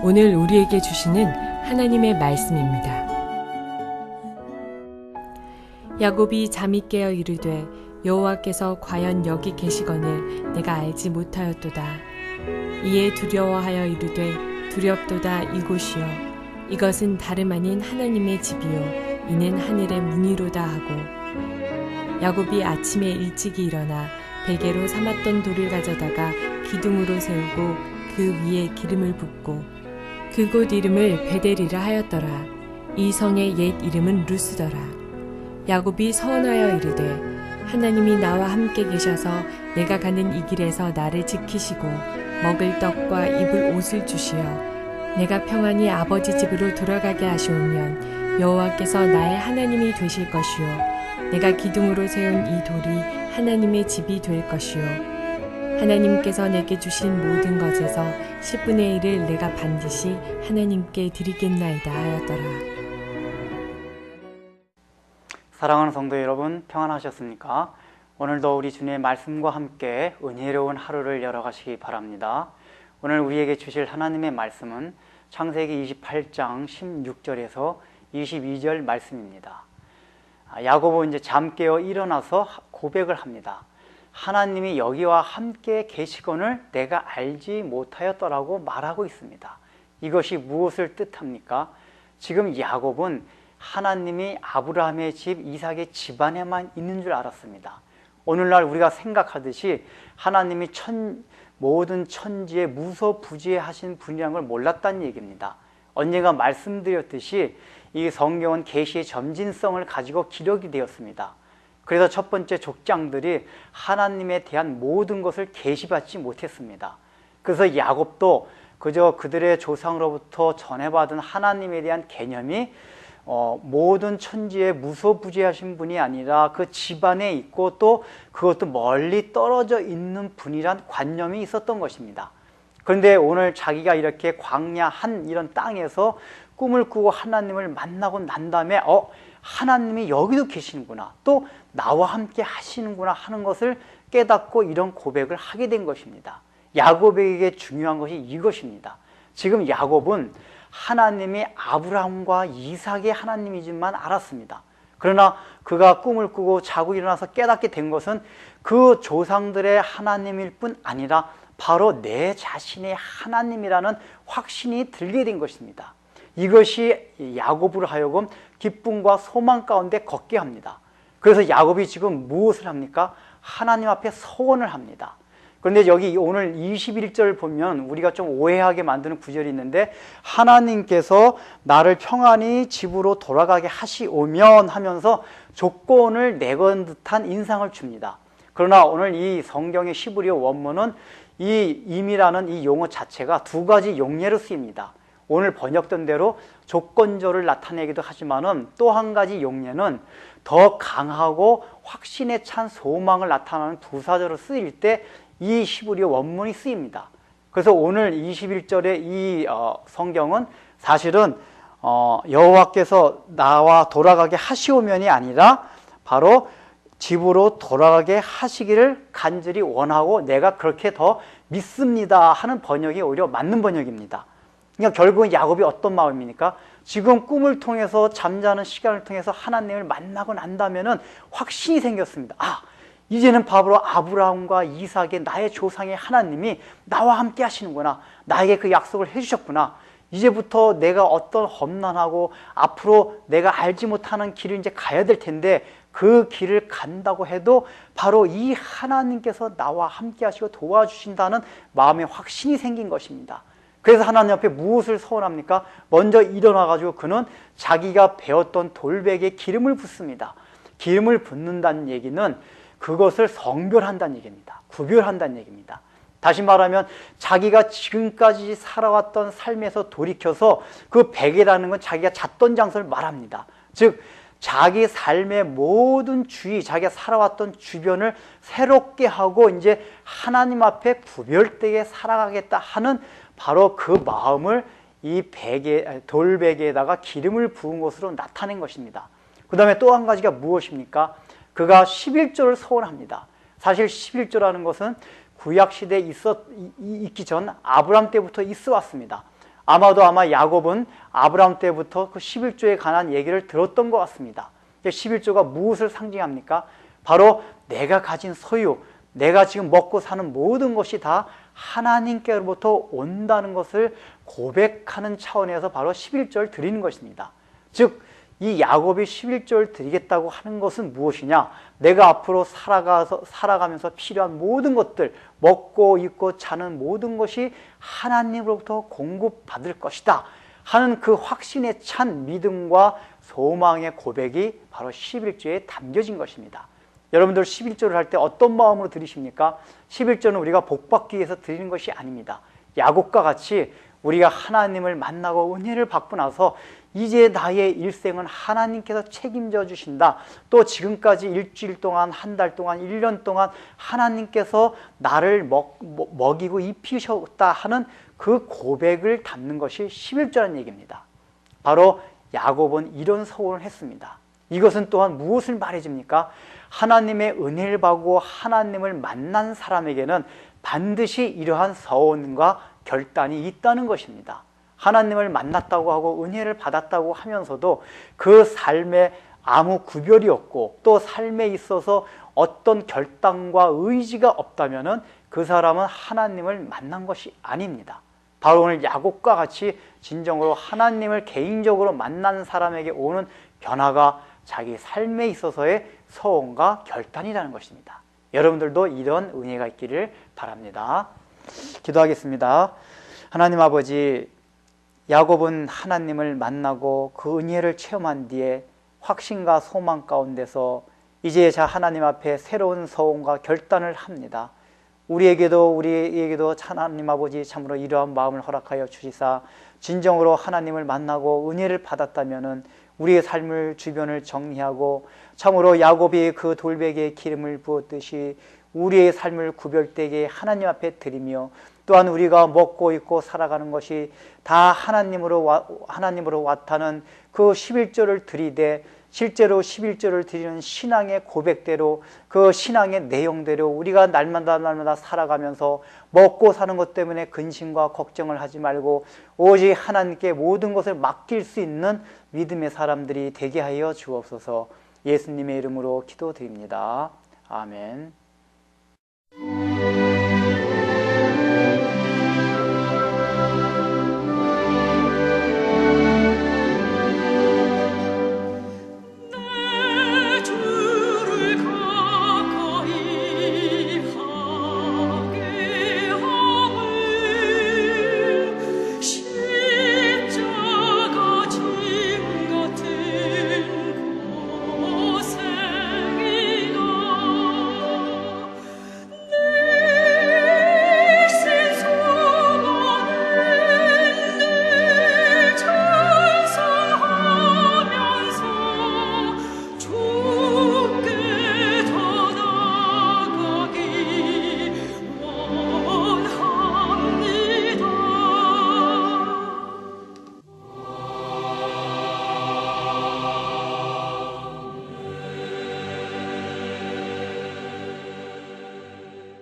오늘 우리에게 주시는 하나님의 말씀입니다. 야곱이 잠이 깨어 이르되 여호와께서 과연 여기 계시거늘 내가 알지 못하였도다. 이에 두려워하여 이르되 두렵도다 이곳이여 이것은 다름 아닌 하나님의 집이요 이는 하늘의 문이로다 하고 야곱이 아침에 일찍이 일어나 베개로 삼았던 돌을 가져다가 기둥으로 세우고 그 위에 기름을 붓고 그곳 이름을 베델이라 하였더라. 이 성의 옛 이름은 루스더라. 야곱이 서원하여 이르되 하나님이 나와 함께 계셔서 내가 가는 이 길에서 나를 지키시고 먹을 떡과 입을 옷을 주시어 내가 평안히 아버지 집으로 돌아가게 하시오면 여호와께서 나의 하나님이 되실 것이요 내가 기둥으로 세운 이 돌이 하나님의 집이 될 것이요 하나님께서 내게 주신 모든 것에서 10분의 1을 내가 반드시 하나님께 드리겠나이다 하였더라. 사랑하는 성도 여러분, 평안하셨습니까? 오늘도 우리 주님의 말씀과 함께 은혜로운 하루를 열어가시기 바랍니다. 오늘 우리에게 주실 하나님의 말씀은 창세기 28장 16절에서 22절 말씀입니다. 야곱은 이제 잠 깨어 일어나서 고백을 합니다. 하나님이 여기와 함께 계시거늘 내가 알지 못하였더라고 말하고 있습니다. 이것이 무엇을 뜻합니까? 지금 야곱은 하나님이 아브라함의 집, 이삭의 집안에만 있는 줄 알았습니다. 오늘날 우리가 생각하듯이 하나님이 모든 천지에 무소부지하신 분이라는 걸 몰랐다는 얘기입니다. 언젠가 말씀드렸듯이 이 성경은 계시의 점진성을 가지고 기록이 되었습니다. 그래서 첫 번째 족장들이 하나님에 대한 모든 것을 계시받지 못했습니다. 그래서 야곱도 그저 그들의 조상으로부터 전해받은 하나님에 대한 개념이 모든 천지에 무소부지하신 분이 아니라 그 집안에 있고 또 그것도 멀리 떨어져 있는 분이란 관념이 있었던 것입니다. 그런데 오늘 자기가 이렇게 광야한 이런 땅에서 꿈을 꾸고 하나님을 만나고 난 다음에 하나님이 여기도 계시는구나, 또 나와 함께 하시는구나 하는 것을 깨닫고 이런 고백을 하게 된 것입니다. 야곱에게 중요한 것이 이것입니다. 지금 야곱은 하나님이 아브라함과 이삭의 하나님이지만 알았습니다. 그러나 그가 꿈을 꾸고 자고 일어나서 깨닫게 된 것은 그 조상들의 하나님일 뿐 아니라 바로 내 자신의 하나님이라는 확신이 들게 된 것입니다. 이것이 야곱으로 하여금 기쁨과 소망 가운데 걷게 합니다. 그래서 야곱이 지금 무엇을 합니까? 하나님 앞에 서원을 합니다. 그런데 여기 오늘 21절 보면 우리가 좀 오해하게 만드는 구절이 있는데, 하나님께서 나를 평안히 집으로 돌아가게 하시오면 하면서 조건을 내건 듯한 인상을 줍니다. 그러나 오늘 이 성경의 히브리어 원문은 이 임이라는 이 용어 자체가 두 가지 용례로 쓰입니다. 오늘 번역된 대로 조건절을 나타내기도 하지만은 또 한 가지 용례는 더 강하고 확신에 찬 소망을 나타내는 부사절로 쓰일 때 이 히브리어 원문이 쓰입니다. 그래서 오늘 21절의 이 성경은 사실은 여호와께서 나와 돌아가게 하시오면이 아니라 바로 집으로 돌아가게 하시기를 간절히 원하고 내가 그렇게 더 믿습니다 하는 번역이 오히려 맞는 번역입니다. 그러니까 결국은 야곱이 어떤 마음입니까? 지금 꿈을 통해서 잠자는 시간을 통해서 하나님을 만나고 난다면은 확신이 생겼습니다. 이제는 바로 아브라함과 이삭의 나의 조상의 하나님이 나와 함께 하시는구나. 나에게 그 약속을 해주셨구나. 이제부터 내가 어떤 험난하고 앞으로 내가 알지 못하는 길을 이제 가야 될 텐데 그 길을 간다고 해도 바로 이 하나님께서 나와 함께 하시고 도와주신다는 마음의 확신이 생긴 것입니다. 그래서 하나님 앞에 무엇을 서원합니까? 먼저 일어나가지고 그는 자기가 배웠던 돌베개에 기름을 붓습니다. 기름을 붓는다는 얘기는 그것을 성별한다는 얘기입니다. 구별한다는 얘기입니다. 다시 말하면 자기가 지금까지 살아왔던 삶에서 돌이켜서 그 베개라는 건 자기가 잤던 장소를 말합니다. 즉 자기 삶의 모든 주위, 자기가 살아왔던 주변을 새롭게 하고 이제 하나님 앞에 구별되게 살아가겠다 하는 바로 그 마음을 이 돌베개에다가 기름을 부은 것으로 나타낸 것입니다. 그 다음에 또 한 가지가 무엇입니까? 그가 11조를 서원합니다. 사실 11조라는 것은 구약시대에 있기 전 아브라함 때부터 있어 왔습니다. 아마 야곱은 아브라함 때부터 그 11조에 관한 얘기를 들었던 것 같습니다. 11조가 무엇을 상징합니까? 바로 내가 가진 소유, 내가 지금 먹고 사는 모든 것이 다 하나님께로부터 온다는 것을 고백하는 차원에서 바로 11조를 드리는 것입니다. 즉, 이 야곱이 11조를 드리겠다고 하는 것은 무엇이냐? 내가 앞으로 살아가면서 필요한 모든 것들, 먹고 입고 자는 모든 것이 하나님으로부터 공급받을 것이다 하는 그 확신에 찬 믿음과 소망의 고백이 바로 11조에 담겨진 것입니다. 여러분들 11조를 할 때 어떤 마음으로 드리십니까? 11조는 우리가 복받기 위해서 드리는 것이 아닙니다. 야곱과 같이 우리가 하나님을 만나고 은혜를 받고 나서 이제 나의 일생은 하나님께서 책임져 주신다. 또 지금까지 일주일 동안, 한 달 동안, 1년 동안 하나님께서 나를 먹이고 입히셨다 하는 그 고백을 담는 것이 11조라는 얘기입니다. 바로 야곱은 이런 서원을 했습니다. 이것은 또한 무엇을 말해줍니까? 하나님의 은혜를 받고 하나님을 만난 사람에게는 반드시 이러한 서원과 결단이 있다는 것입니다. 하나님을 만났다고 하고 은혜를 받았다고 하면서도 그 삶에 아무 구별이 없고 또 삶에 있어서 어떤 결단과 의지가 없다면 그 사람은 하나님을 만난 것이 아닙니다. 바로 오늘 야곱과 같이 진정으로 하나님을 개인적으로 만난 사람에게 오는 변화가 자기 삶에 있어서의 서원과 결단이라는 것입니다. 여러분들도 이런 은혜가 있기를 바랍니다. 기도하겠습니다. 하나님 아버지, 야곱은 하나님을 만나고 그 은혜를 체험한 뒤에 확신과 소망 가운데서 이제 하나님 앞에 새로운 서원과 결단을 합니다. 우리에게도 하나님 아버지 참으로 이러한 마음을 허락하여 주시사 진정으로 하나님을 만나고 은혜를 받았다면은 우리의 삶을 주변을 정리하고 참으로 야곱이 그 돌베개에 기름을 부었듯이 우리의 삶을 구별되게 하나님 앞에 드리며 또한 우리가 먹고 입고 살아가는 것이 다 하나님으로 왔다는 그 11조를 드리되 실제로 11조를 드리는 신앙의 고백대로 그 신앙의 내용대로 우리가 날마다 살아가면서 먹고 사는 것 때문에 근심과 걱정을 하지 말고 오직 하나님께 모든 것을 맡길 수 있는 믿음의 사람들이 되게 하여 주옵소서. 예수님의 이름으로 기도드립니다. 아멘.